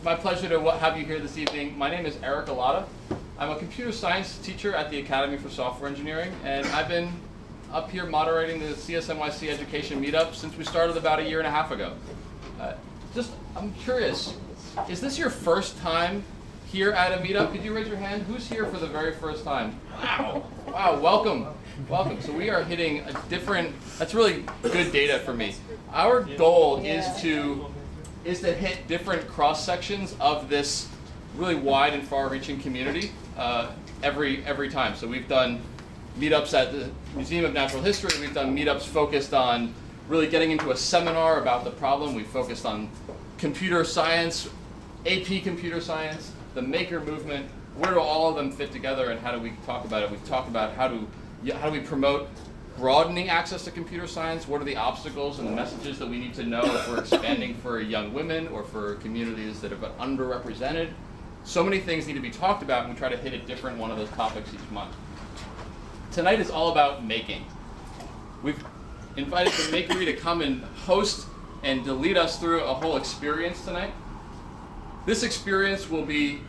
my pleasure to have you here this evening. My name is Eric Allata. I'm a computer science teacher at the Academy for Software Engineering, and I've been up here moderating the CSNYC Education Meetup since we started about 1.5 years ago. I'm curious, is this your first time here at a meetup? Could you raise your hand? Who's here for the very first time? Wow, wow, welcome. Welcome. So we are hitting a different, that's really good data for me. Our goal is to hit different cross sections of this really wide and far-reaching community every time. So we've done meetups at the Museum of Natural History. We've done meetups focused on really getting into a seminar about the problem. We've focused on computer science, AP computer science, the maker movement. Where do all of them fit together, and how do we talk about it? We've talked about how do we promote broadening access to computer science. What are the obstacles and the messages that we need to know if we're expanding for young women or for communities that have been underrepresented? So many things need to be talked about, and we try to hit a different one of those topics each month. Tonight is all about making. We've invited the Makery to come and host and to lead us through a whole experience tonight. This experience will be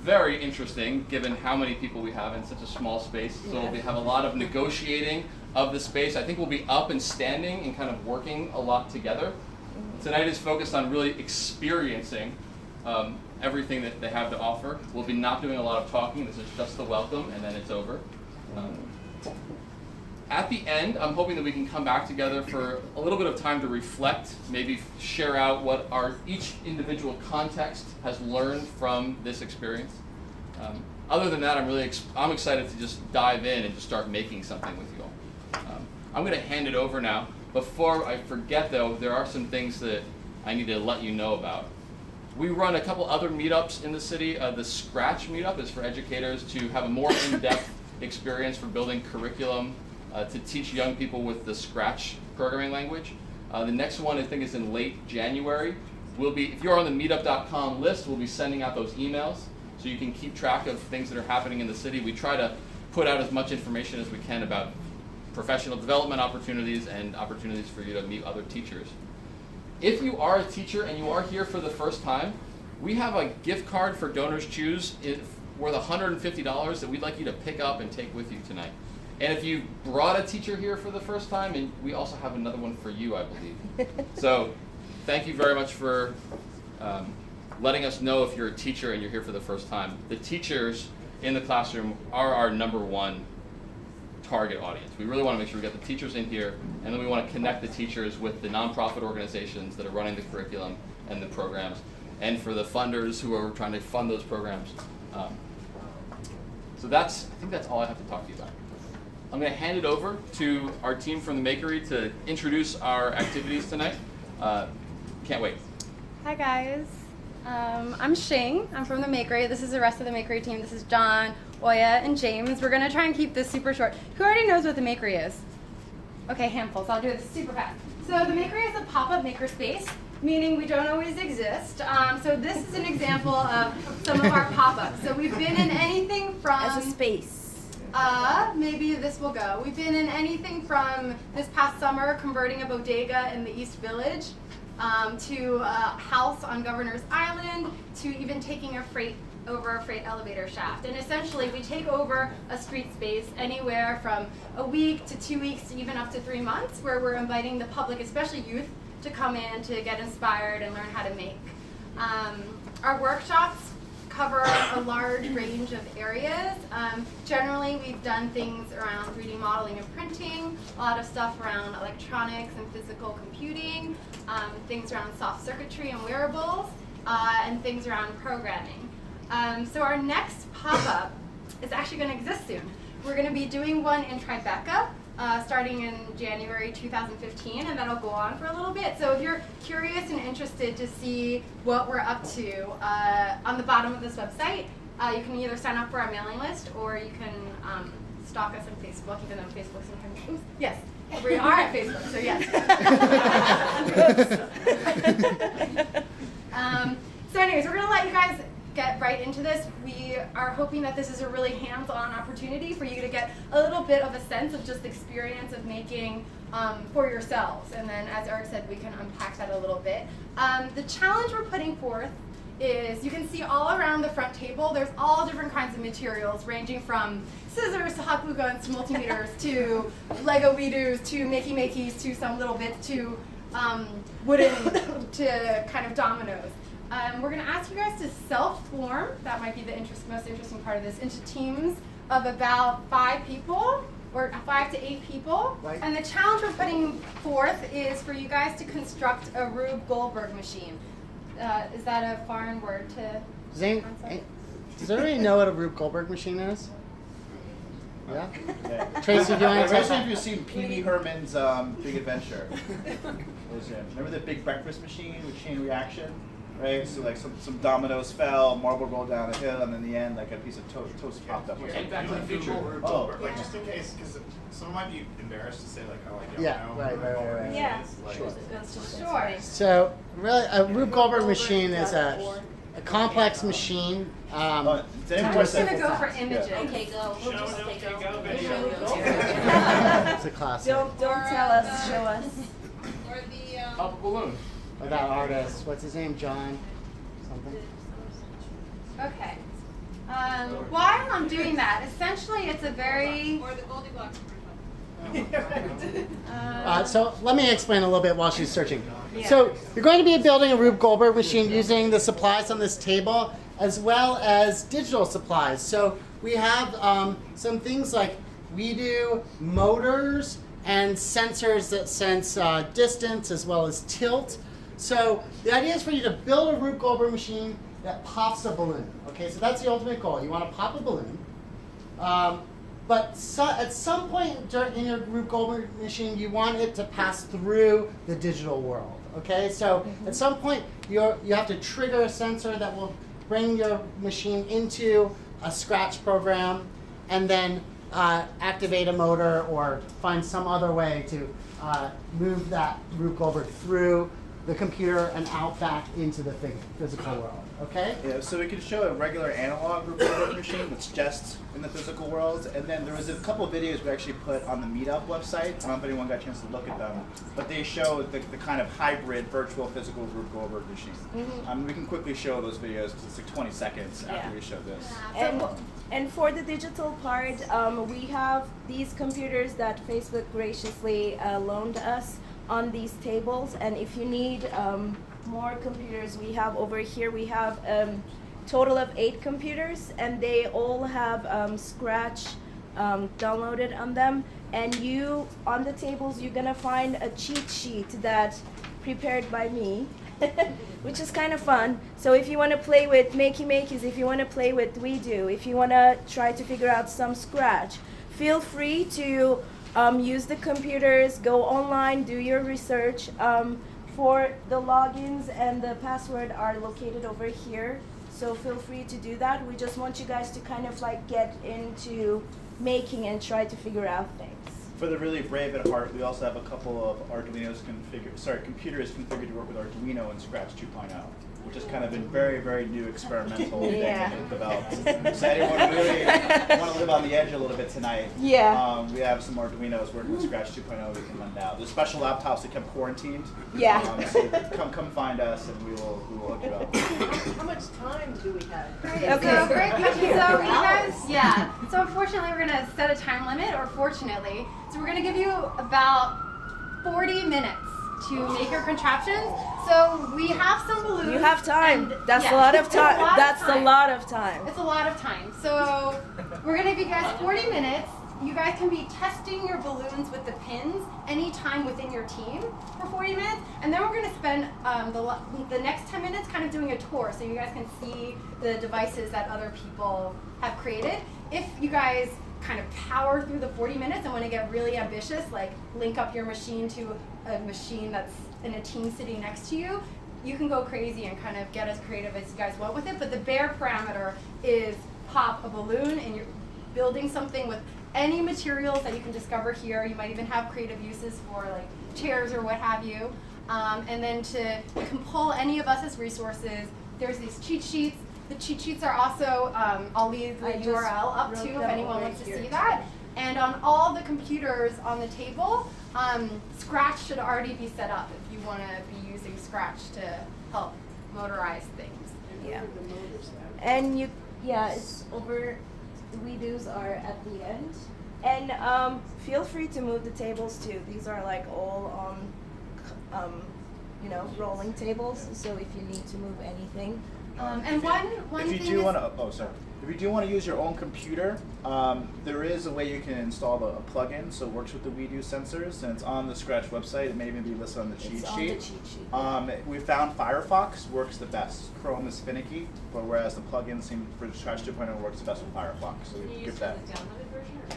very interesting given how many people we have in such a small space. So we have a lot of negotiating of the space. I think we'll be up and standing and kind of working a lot together. Tonight is focused on really experiencing everything that they have to offer. We'll be not doing a lot of talking. This is just the welcome, and then it's over. At the end, I'm hoping that we can come back together for a little bit of time to reflect, maybe share out what each individual context has learned from this experience. Other than that, I'm excited to just dive in and just start making something with you all. I'm going to hand it over now. Before I forget, though, there are some things that I need to let you know about. We run a couple other meetups in the city. The Scratch meetup is for educators to have a more in-depth experience for building curriculum to teach young people with the Scratch programming language. The next one, I think, is in late January. If you're on the meetup.com list, we'll be sending out those emails so you can keep track of things that are happening in the city. We try to put out as much information as we can about professional development opportunities and opportunities for you to meet other teachers. If you are a teacher and you are here for the first time, we have a gift card for Donors Choose worth $150 that we'd like you to pick up and take with you tonight. And if you brought a teacher here for the first time, and we also have another one for you, I believe. So thank you very much for letting us know if you're a teacher and you're here for the first time. The teachers in the classroom are our #1 target audience. We really want to make sure we get the teachers in here, and then we want to connect the teachers with the nonprofit organizations that are running the curriculum and the programs, and for the funders who are trying to fund those programs. So I think that's all I have to talk to you about. I'm going to hand it over to our team from the Makery to introduce our activities tonight. Can't wait. Hi guys, I'm Hsing. I'm from the Makery. This is the rest of the Makery team. This is John, Oya, and James. We're going to try and keep this super short. Who already knows what the Makery is? Okay, handful, so I'll do this super fast. So the Makery is a pop-up makerspace, meaning we don't always exist. So this is an example of some of our pop-ups. So we've been in anything from... As a space. Maybe this will go. We've been in anything from this past summer converting a bodega in the East Village to a house on Governor's Island to even taking a freight elevator shaft. And essentially we take over a street space anywhere from a week to 2 weeks to even up to 3 months, where we're inviting the public, especially youth, to come in to get inspired and learn how to make. Our workshops cover a large range of areas. Generally, we've done things around 3D modeling and printing, a lot of stuff around electronics and physical computing, things around soft circuitry and wearables, and things around programming. So our next pop-up is actually going to exist soon. We're going to be doing one in Tribeca, starting in January 2015, and that'll go on for a little bit. So if you're curious and interested to see what we're up to, on the bottom of this website, you can either sign up for our mailing list, or you can stalk us on Facebook, even though Facebook sometimes... Oops, yes, we are at Facebook, so yes. So anyways, we're going to let you guys get right into this. We are hoping that this is a really hands-on opportunity for you to get a little bit of a sense of just the experience of making for yourselves. And then, as Eric said, we can unpack that a little bit. The challenge we're putting forth is you can see all around the front table, there's all different kinds of materials ranging from scissors to hot glue guns to multimeters to Lego We-Dos to Makey-Makeys to some little bits to wooden to kind of dominoes. We're going to ask you guys to self-form, that might be the most interesting part of this, into teams of about 5 people. Or 5 to 8 people. Right. And the challenge we're putting forth is for you guys to construct a Rube Goldberg machine. Is that a foreign word to Zane, does everybody know what a Rube Goldberg machine is? Yeah? Tracy, do you want to tell us? If you've seen Pee Wee Herman's Big Adventure. Remember the big breakfast machine with chain reaction? Right, so like some dominoes fell, marble rolled down a hill, and in the end, like a piece of toast popped up. Take Back to the Future. Like just in case, because someone might be embarrassed to say like, oh, I don't know. Right. Yeah. Like, Sure. So, really, a Rube Goldberg machine is a complex machine. I'm just going to go for imaging. Okay, go. We'll just take go. It's a classic. Don't tell us, show us. Or the Pop a balloon. That artist, what's his name? John something? Okay. While I'm doing that, essentially it's a very... or the Goldilocks So let me explain a little bit while she's searching. So you're going to be building a Rube Goldberg machine using the supplies on this table as well as digital supplies. So we have some things like we do motors and sensors that sense distance as well as tilt. So the idea is for you to build a Rube Goldberg machine that pops a balloon. Okay, so that's the ultimate goal. You want to pop a balloon. But at some point in your Rube Goldberg machine, you want it to pass through the digital world. Okay, so at some point you have to trigger a sensor that will bring your machine into a Scratch program, and then activate a motor or find some other way to move that Rube Goldberg through the computer and out back into the physical world. Okay? Yeah, so we can show a regular analog Rube Goldberg machine that's just in the physical world, and then there was a couple of videos we actually put on the Meetup website. I don't know if anyone got a chance to look at them, but they show the kind of hybrid virtual physical Rube Goldberg machine. We can quickly show those videos because it's like 20 seconds after we show this. And for the digital part, we have these computers that Facebook graciously loaned us on these tables. And if you need more computers, we have over here, we have total of 8 computers, and they all have Scratch downloaded on them. And on the tables, you're gonna find a cheat sheet that prepared by me, which is kind of fun. So if you want to play with Makey-Makeys, if you want to play with We-Do, if you want to try to figure out some Scratch, feel free to use the computers, go online, do your research. For the logins and the password are located over here, so feel free to do that. We just want you guys to kind of like get into making and try to figure out things. For the really brave at heart, we also have a couple of computers configured to work with Arduino and Scratch 2.0, which has kind of been very, very new experimental thing that we've developed. So anyone really want to live on the edge a little bit tonight, we have some Arduinos working with Scratch 2.0 we can lend out. There's special laptops that kept quarantined. So come find us and we will hook you up. How much time do we have? So great question. So you guys, so unfortunately we're gonna set a time limit, or fortunately. So we're gonna give you about 40 minutes to make your contraptions. So we have some balloons. You have time. That's a lot of time. That's a lot of time. It's a lot of time. So we're gonna give you guys 40 minutes. You guys can be testing your balloons with the pins anytime within your team for 40 minutes. And then we're gonna spend the next 10 minutes kind of doing a tour so you guys can see the devices that other people have created. If you guys kind of power through the 40 minutes and want to get really ambitious, like link up your machine to a machine that's in a team sitting next to you, you can go crazy and kind of get as creative as you guys want with it. But the bare parameter is pop a balloon, and you're building something with any materials that you can discover here. You might even have creative uses for like chairs or what have you. And then you can pull any of us as resources. There's these cheat sheets. The cheat sheets are also, I'll leave the URL up to if anyone wants to see that. And on all the computers on the table, Scratch should already be set up if you want to be using Scratch to help motorize things. Yeah. And it's over. The WeDos are at the end. And feel free to move the tables too. These are like all on, rolling tables. So if you need to move anything. And one If you thing do is, want to, if you do want to use your own computer, there is a way you can install a plugin, so it works with the WeDo sensors, and it's on the Scratch website. It may even be listed on the cheat It's sheet. on the cheat sheet. We found Firefox works the best. Chrome is finicky, but whereas the plugin seems for Scratch 2.0 works the best with Firefox. So Can we you give use that. the downloaded version or no?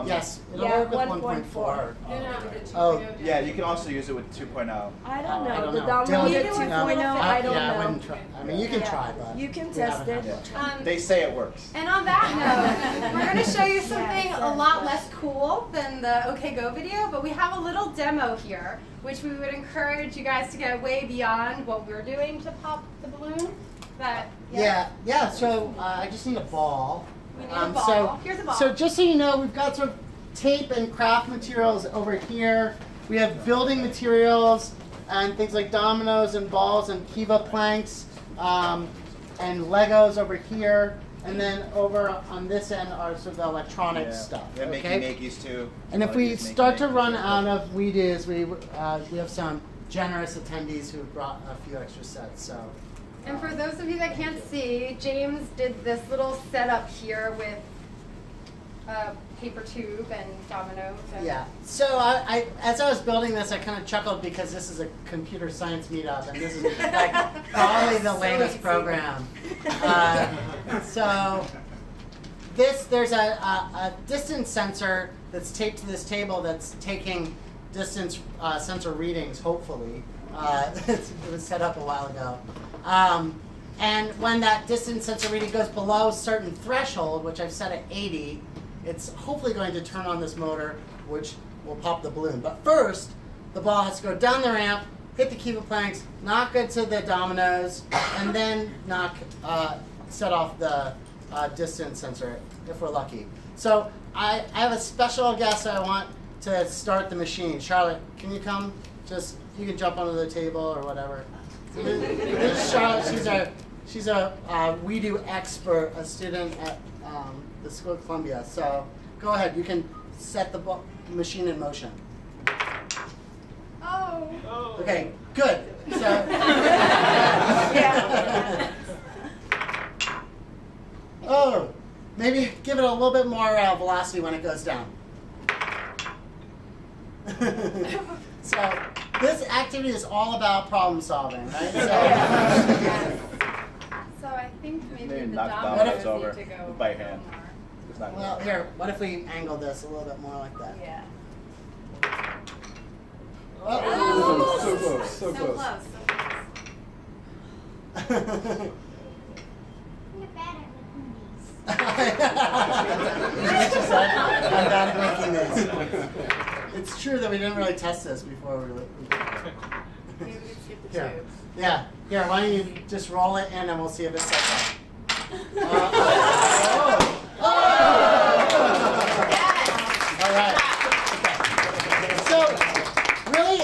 Yes, it'll Yeah, work with 1.4. 1.4. No, the 2.0 Oh, Yeah, you can also use it with 2.0. I I don't know. don't The know. downloaded Dylan- 2.0, I don't yeah, know. I wouldn't try. I mean, you can Yeah. try, but You can we test haven't it. had Yeah. They say it works. and on that note, we're going to show you something Yeah, a lot less cool than the OK Go video, but we have a little demo here, which we would encourage you guys to get way beyond what we're doing to pop the balloon. Yeah. So I just need a ball. We need a ball. So, Here's a ball. So just so you know, we've got sort of tape and craft materials over here. We have building materials and things like dominoes and balls and Kiva planks and Legos over here. And then over on this end are sort of the electronic stuff. Yeah, Okay? makeys too. And if Like we these start to makey run makeys. out of WeDos, we have some generous attendees who brought a few extra sets. So. And for those of you that can't see, James did this little setup here with a paper tube and dominoes. And Yeah. So I as I was building this, I kind of chuckled because this is a computer science meetup, and this is like probably the So latest easy. program. So there's a distance sensor that's taped to this table that's taking distance sensor readings. Hopefully, it was set up a while ago. And when that distance sensor reading goes below a certain threshold, which I've set at 80, it's hopefully going to turn on this motor, which will pop the balloon. But first, the ball has to go down the ramp, hit the Kiva planks, knock it to the dominoes, and then set off the distance sensor, if we're lucky. So I have a special guest I want to start the machine. Charlotte, can you come? You can jump onto the table or whatever. This is Charlotte. She's a WeDo expert, a student at the School of Columbia. So go ahead. You can set the machine in motion. Oh. Okay. Good. So. Yeah. Oh, maybe give it a little bit more velocity when it goes down. So this activity is all about problem solving, right? So I think maybe Maybe the knock dominoes dominoes over need to go by a little hand. more. It's not Well, here, what if we angle this a little bit more like that? Yeah. Oh. So close, So close. She said, I'm bad at making this. It's true that we didn't really test this before we Maybe we could skip the Here. tubes. Yeah. Here, why don't you just roll it in and we'll see if it sets up. All right. Okay. So, really,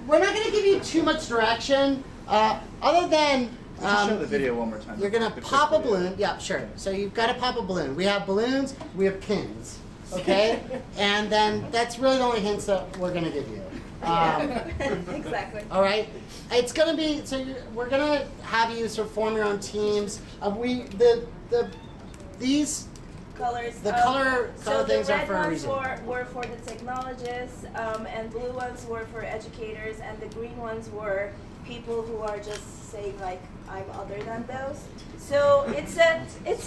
we're not going to give you too much direction, other than Let's show the video one more time. you're gonna The quick pop a video. balloon. Yeah, sure. So you've got to pop a balloon. We have balloons. We have pins. Okay, and then that's really the only hints that we're gonna give you. Exactly. All right. It's gonna be we're gonna have you sort of form your own teams. These Colors. The color so things the are red for a ones reason. were for the technologists, and blue ones were for educators, and the green ones were people who are just saying like I'm other than those. So it's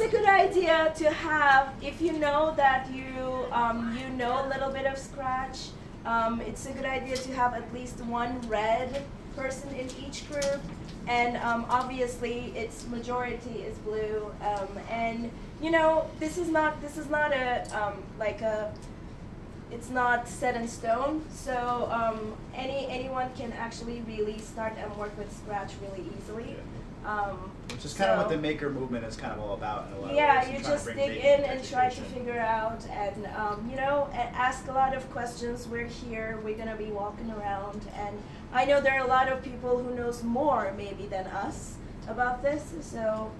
a good idea to have, if you know that you know a little bit of Scratch. It's a good idea to have at least one red person in each group, and obviously its majority is blue, and you know, this is not it's not set in stone, so anyone can actually really start and work with Scratch really easily. Which is kind of what the maker movement is kind of all about in a lot of ways. Yeah, and you trying to just bring dig making in to and try to education. figure out, and ask a lot of questions. We're here. We're gonna be walking around, and I know there are a lot of people who knows more maybe than us. about this. So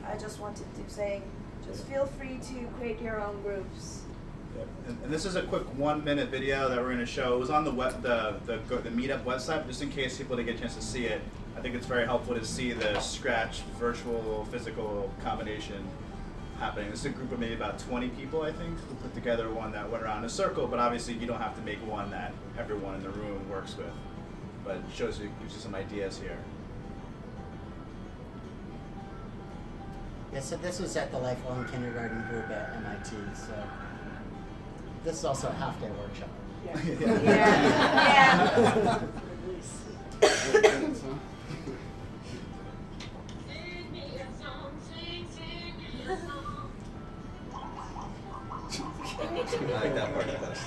I just wanted to say, just feel free to create your own groups. Yep. And this is a quick 1-minute video that we're going to show. It was on the Meetup website, just in case people didn't get a chance to see it. I think it's very helpful to see the Scratch virtual physical combination happening. This is a group of maybe about 20 people, I think, who put together one that went around in a circle, but obviously you don't have to make one that everyone in the room works with. But it gives you some ideas here. Yeah, so this was at the Lifelong Kindergarten group at MIT, so this is also a half-day workshop. Yeah. I like that part the best.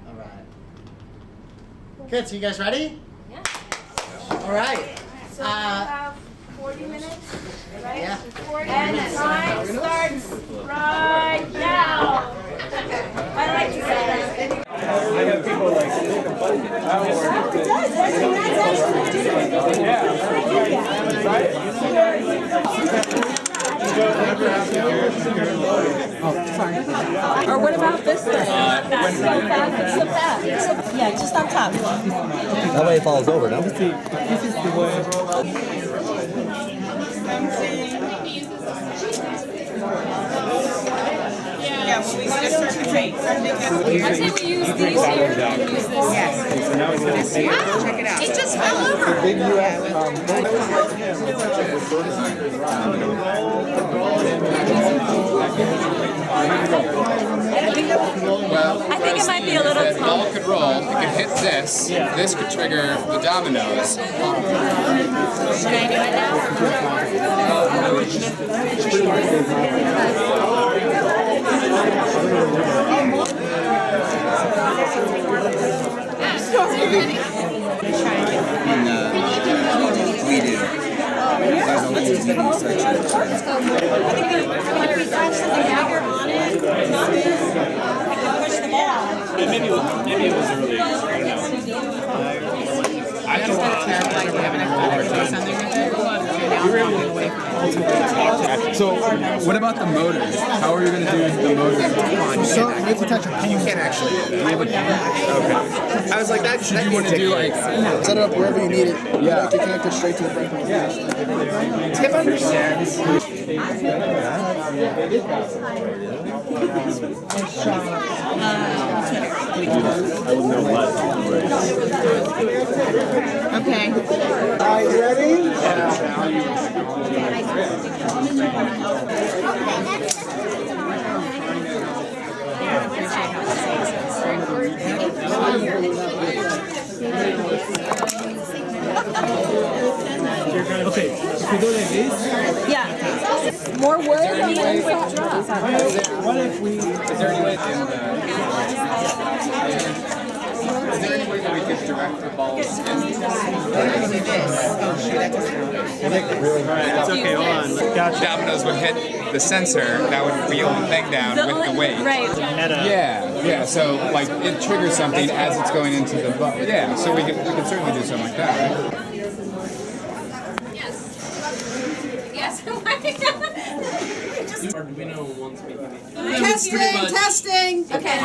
All right. Good, so you guys ready? Yeah. All right. So we have 40 minutes, right? Yeah. 40 and time starts right now. I like to say that. I have people like Or what about this thing? Yeah, just on top. That way it falls over, no? Yeah, well, we gotta start the tape. I say we use these here and use this. Yes. Wow, check it out. It just fell over. Big US I think it might be a little the ball could roll, it could hit this, this could trigger the dominoes. Should I do it now? we do. maybe it was early. I don't know. I had a lot of terrified to have enough to do something with it. So, what about the motors? How are you going to do the motors? So, you have to touch it. You can't actually. Okay. I was like, that Should you want to do like... set it up wherever you need it. Yeah. Like, you connect it straight to the breaker. Tip understands. Okay. Are you ready? Okay, if we go like this, Yeah. More wood and then quick draw. what if we... Is there any way that we could direct the balls It's okay, hold on. Gotcha. dominoes would hit the sensor, that would wheel the thing down with the weight. Right. Yeah, so like it triggers something as it's going into the ball. Yeah, so we could certainly do something like that, right? Yes. Arduino wants me to Testing. Okay.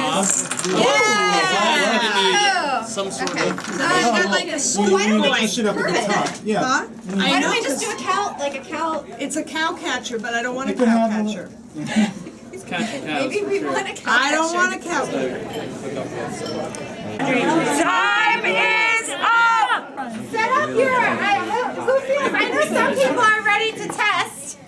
Yeah. some sort of... I got like a Why don't we push it up at the top. Yeah. Why don't we just do a cow? It's a cow catcher, but I don't want a cow catcher. It's catching cows. Maybe we want a cow. I don't want a cow. Time is up! Set up your. I know some people are ready to test.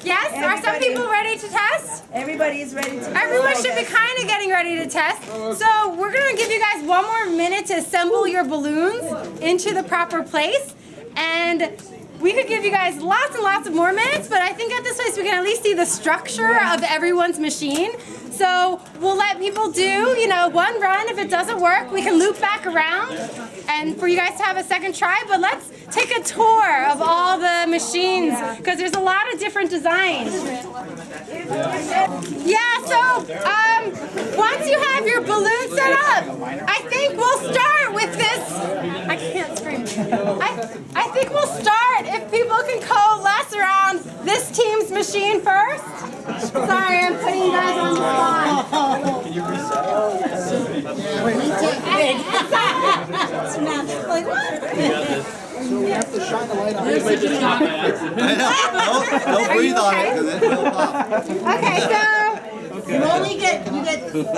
Yes, are some people ready to test? Everybody is ready to go. Everyone should be kind of getting ready to test. So we're gonna give you guys one more minute to assemble your balloons into the proper place, and we could give you guys lots and lots of more minutes, but I think at this place we can at least see the structure of everyone's machine. So we'll let people do, you know, one run. If it doesn't work, we can loop back around and for you guys to have a second try. But let's take a tour of all the machines because there's a lot of different designs. Yeah, so once you have your balloon set up, I think we'll start with this. I can't scream. I think we'll start if people can coalesce around this team's machine first. Sorry, I'm putting you guys on the spot. Can you reset? So we have to shine the light on it. Don't breathe on it because it will pop. Okay, so You only get, you get 3 tries.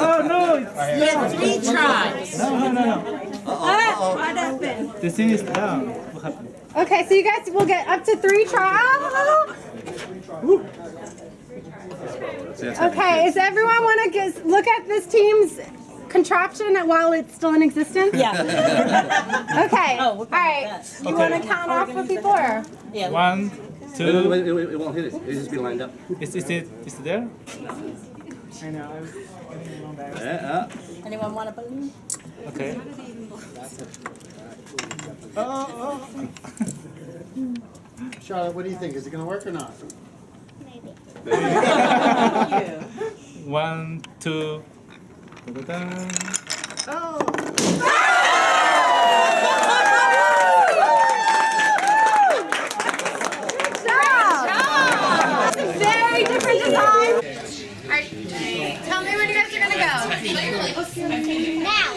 what happened? The thing is down. What happened? Okay, so you guys will get up to 3 tries. Okay, does everyone want to look at this team's contraption while it's still in existence? Yeah. Okay. All right. You want to count off for people or? Yeah. 1, 2. It won't hit it. It'll just be lined up. Is it there? I know. Anyone want a balloon? Okay. Charlotte, what do you think? Is it going to work or not? 1, 2. Da-da-da. That's a very different design. All right. Tell me when you guys are going to go. Now.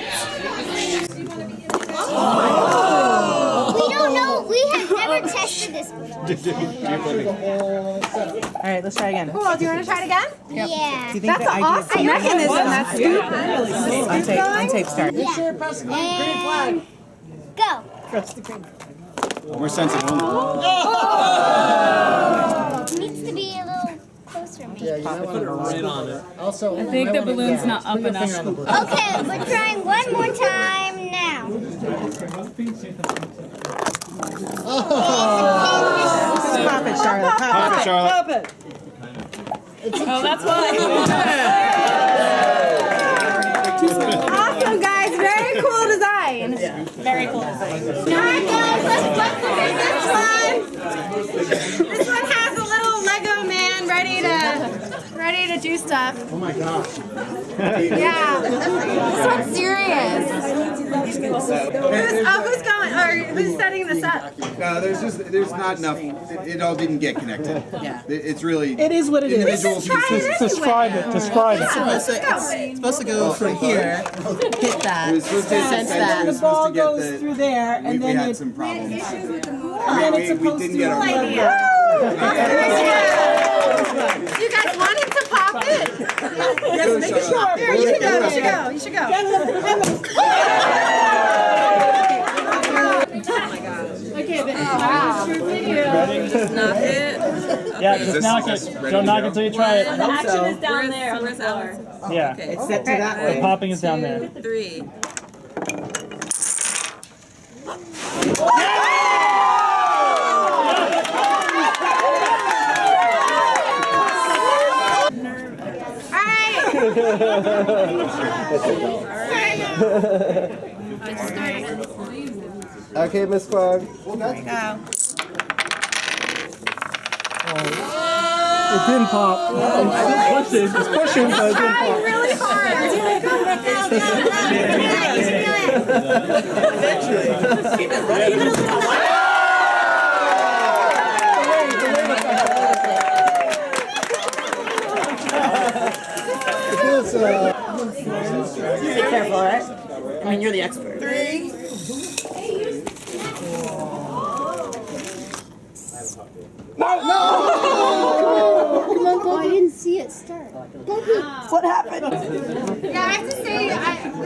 We don't know. We have never tested this before. All right, let's try again. Cool. Do you want to try it again? Yeah. That's an awesome mechanism. That's stupid. On tape start. Make sure you press the green flag. Go. Press the green. We're sensitive. It needs to be a little closer, maybe. Yeah, you might want to right on it. Also, I think the balloon's not up enough. Okay, we're trying one more time now. Pop it, Charlotte. Pop it, Charlotte. Pop it. Oh, that's why. Awesome, guys. Very cool design. Very cool design. All right, guys. Let's look at this one. This one has a little Lego man ready to do stuff. Oh my gosh. Yeah. This one's serious. Who's going? Or who's setting this up? There's not enough. It all didn't get connected. Yeah. It's really. It is what it is. Individuals. Describe it. Describe it. Yeah, let's go. It's supposed to go from here, hit that, It was supposed to sense that. the ball goes through there, we had some problems. and then it's We supposed didn't to get our You guys want him to pop it? Yes, make sure. Here, you should go. You should go. You should go. Okay, but Just knock it. Yeah, just knock it. Don't knock it until you try it. The action is down there on the floor. Yeah. Okay. It's set to that The way. popping is down there. 3. Okay, Miss Fogg. There you go. It didn't pop. It's pushing, but it didn't pop. really hard. Be careful, all right? I mean, you're the expert. 3. Oh, I didn't see it start. What happened? Yeah, I have to say,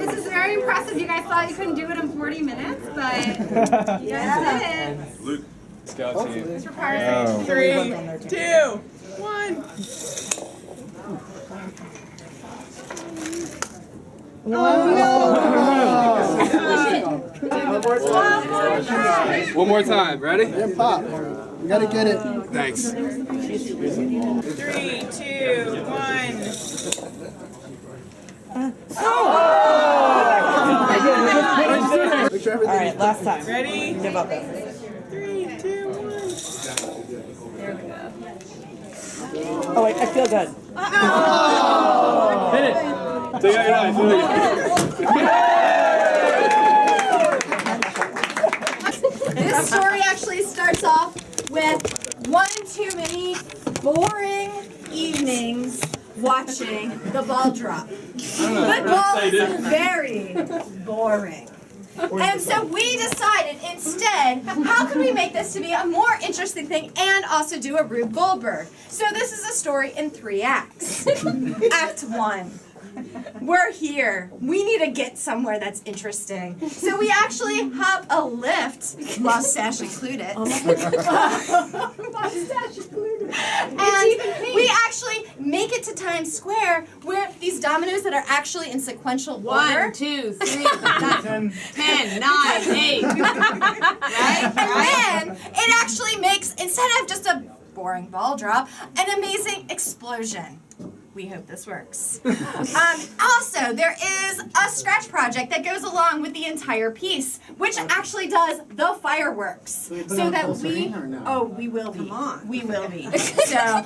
this is very impressive. You guys thought you couldn't do it in 40 minutes, but you guys did it. Luke, Scout team. This requires 3, 2, 1. One more time. Ready? Yeah, pop. You gotta get it. Thanks. 3, 2, 1. right, last time. Ready? Give up it. 3, 2, 1. There we go. Oh wait, I feel good. Hit it. Take out your knife. This story actually starts off with one too many boring evenings watching the ball drop. Football is very boring. And so we decided instead, how can we make this to be a more interesting thing and also do a Rube Goldberg? So this is a story in 3 acts. Act 1. We're here. We need to get somewhere that's interesting. So we actually have a lift, mustache included. Mustache included. And we actually make it to Times Square where these dominoes that are actually in sequential order. 1, 2, 3, 10, 9, 8. And then it actually makes, instead of just a boring ball drop, an amazing explosion. We hope this works. Also, there is a scratch project that goes along with the entire piece, which actually does the fireworks. So that we, oh, we will be. Come on. We will be. So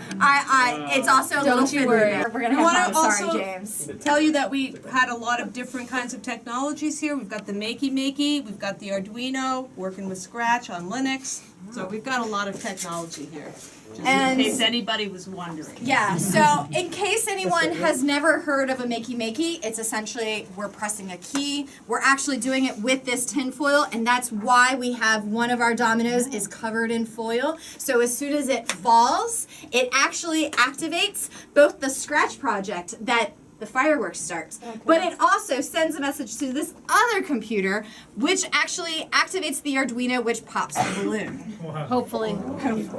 it's also a little fiddly. We're gonna have fun. Sorry, James. Tell you that we had a lot of different kinds of technologies here. We've got the Makey, we've got the Arduino, working with Scratch on Linux. So we've got a lot of technology here. Just in case anybody was wondering. Yeah, so in case anyone has never heard of a Makey, it's essentially we're pressing a key. We're actually doing it with this tin foil, and that's why we have one of our dominoes is covered in foil. So as soon as it falls, it actually activates both the scratch project that the fireworks starts, but it also sends a message to this other computer, which actually activates the Arduino, which pops the balloon. Hopefully. It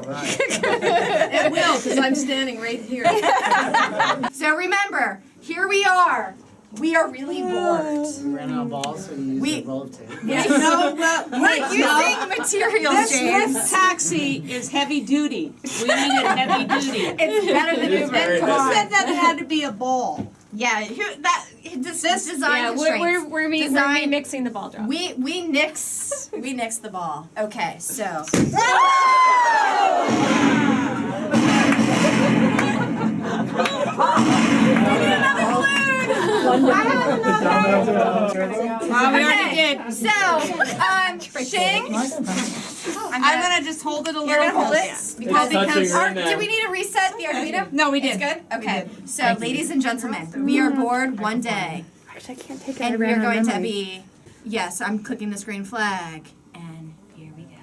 will, because I'm standing right here. So remember, here we are. We are really bored. We ran out of balls, so we used a roll of tape. We're using materials, James. This taxi is heavy duty. We need it heavy duty. It's better than Uber. Come on. Who said that it had to be a ball? Yeah, this design constraints. We're remixing the ball drop. We nix the ball. Okay, so. We already did. So, Hsing, I'm gonna just hold it a little. You're gonna hold it? Because do we need to reset the Arduino? No, we did. It's good? Okay. So, ladies and gentlemen, we are bored one day. I can't take it. And we are going to be, yes, I'm clicking this green flag. And here we go.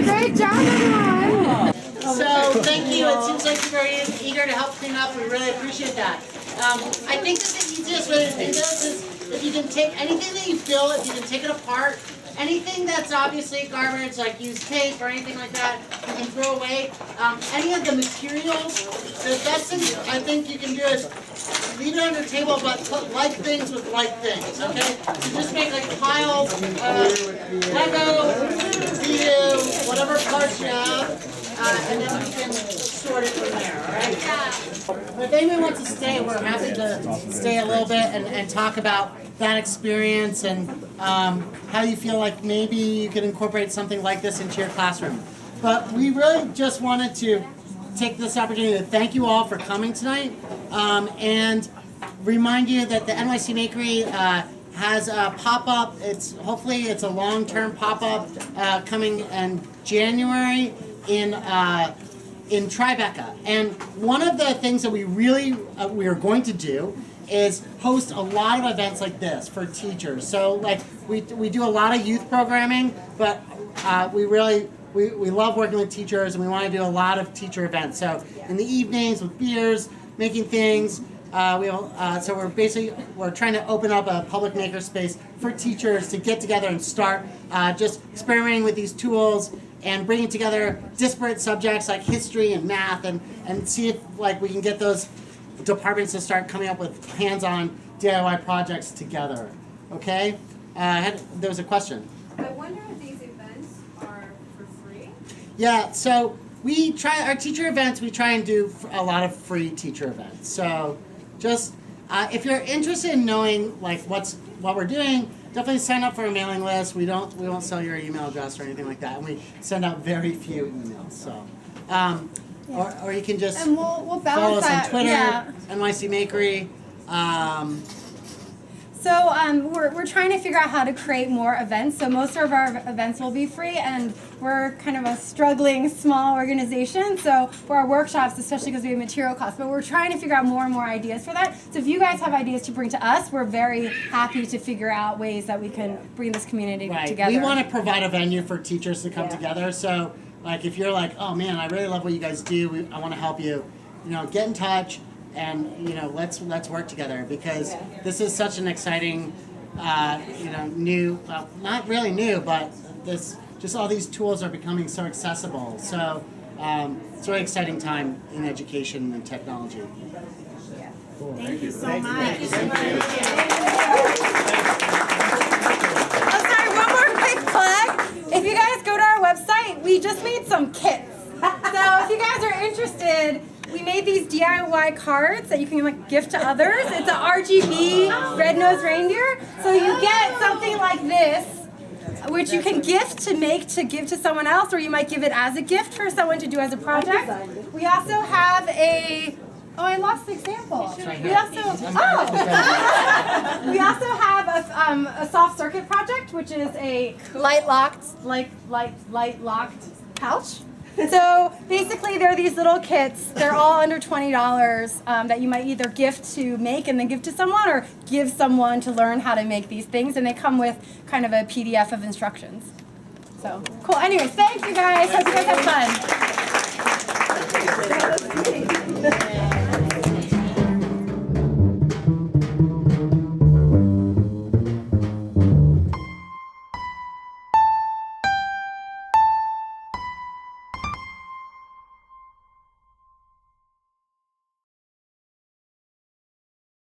Great job, everyone! So, thank you. It seems like you're very eager to help clean up. We really appreciate that. I think that the easiest way to do this is if you can take anything that you feel, if you can take it apart, anything that's obviously garbage, like used tape or anything like that, you can throw away. Any of the materials, the best thing I think you can do is leave it on your table, but put like things with like things, okay? So just make like piles of Lego, View, whatever parts you have, and then we can sort it from there, alright? If anyone wants to stay, we're happy to stay a little bit and talk about that experience and how you feel like maybe you could incorporate something like this into your classroom. But we really just wanted to take this opportunity to thank you all for coming tonight and remind you that the NYC Makery has a pop-up. Hopefully it's a long-term pop-up coming in January in Tribeca. And one of the things that we are going to do is host a lot of events like this for teachers. So like we do a lot of youth programming, but we love working with teachers and we want to do a lot of teacher events. So in the evenings with beers, making things, so we're trying to open up a public maker space for teachers to get together and start just experimenting with these tools and bringing together disparate subjects like history and math and see if like we can get those departments to start coming up with hands-on DIY projects together. Okay? There was a question. I wonder if these events are Yeah, so we try, our teacher events, we try and do a lot of free teacher events. So just, if you're interested in knowing like what we're doing, definitely sign up for a mailing list. We won't sell your email address or anything like that. And we send out very few emails, so. Or you can just And we'll balance follow us that, on Twitter, yeah. NYC Makery. So we're trying to figure out how to create more events. So most of our events will be free, and we're kind of a struggling small organization. So for our workshops, especially because we have material costs, but we're trying to figure out more and more ideas for that. So if you guys have ideas to bring to us, we're very happy to figure out ways that we can bring this community together. We want to provide a venue for teachers to come together. So like if you're like, oh man, I really love what you guys do, I want to help you, get in touch. And let's work together, because this is such an exciting, new, well, not really new, but just all these tools are becoming so accessible. So it's a really exciting time in education and technology. Cool. Thank you so much. Oh, sorry, one more quick plug. If you guys go to our website, we just made some kits. So if you guys are interested, we made these DIY cards that you can gift to others. It's an RGB red-nosed reindeer. So you get something like this, which you can gift to give to someone else, or you might give it as a gift for someone to do as a project. We also have I lost the example. We also have a soft circuit project, which is a light locked pouch. So basically, there are these little kits. They're all under $20 that you might either gift to make and then give to someone, or give someone to learn how to make these things. And they come with kind of a PDF of instructions. So cool. Anyways, thank you guys. Hope you guys have fun.